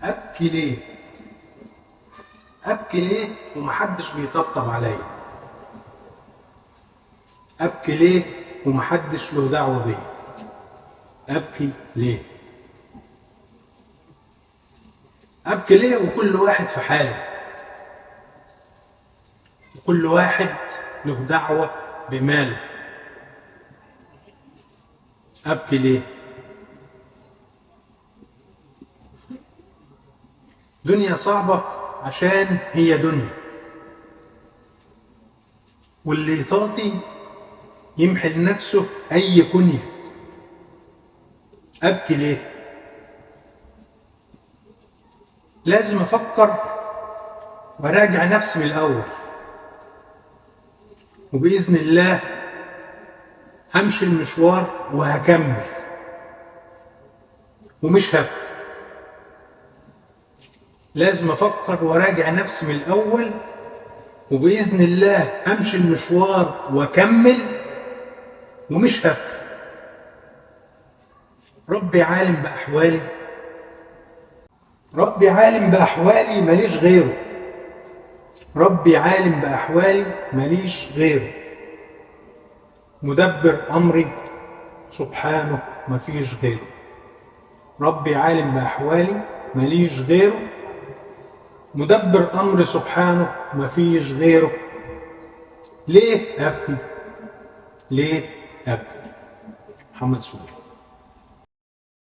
أبكي ليه؟ أبكي ليه ومحدش بيطبطب عليا؟ أبكي ليه ومحدش له دعوة بيا؟ أبكي ليه؟ أبكي ليه وكل واحد في حاله، وكل واحد له دعوة بماله؟ أبكي ليه؟ دنيا صعبة عشان هي دنيا، واللي يطاطي يمحي لنفسه أي كنية. أبكي ليه؟ لازم أفكر وأراجع نفسي من الأول، وبإذن الله همشي المشوار وهكمل ومش هبكي. لازم أفكر وأراجع نفسي من الأول، وبإذن الله همشي المشوار وأكمل ومش هبكي. ربي عالم بأحوالي، ربي عالم بأحوالي ماليش غيره، ربي عالم بأحوالي ماليش غيره. مدبر أمري سبحانه مفيش غيره. ربي عالم بأحوالي ماليش غيره، مدبر أمري سبحانه مفيش غيره. ليه أبكي؟ ليه أبكي؟ محمد سوري.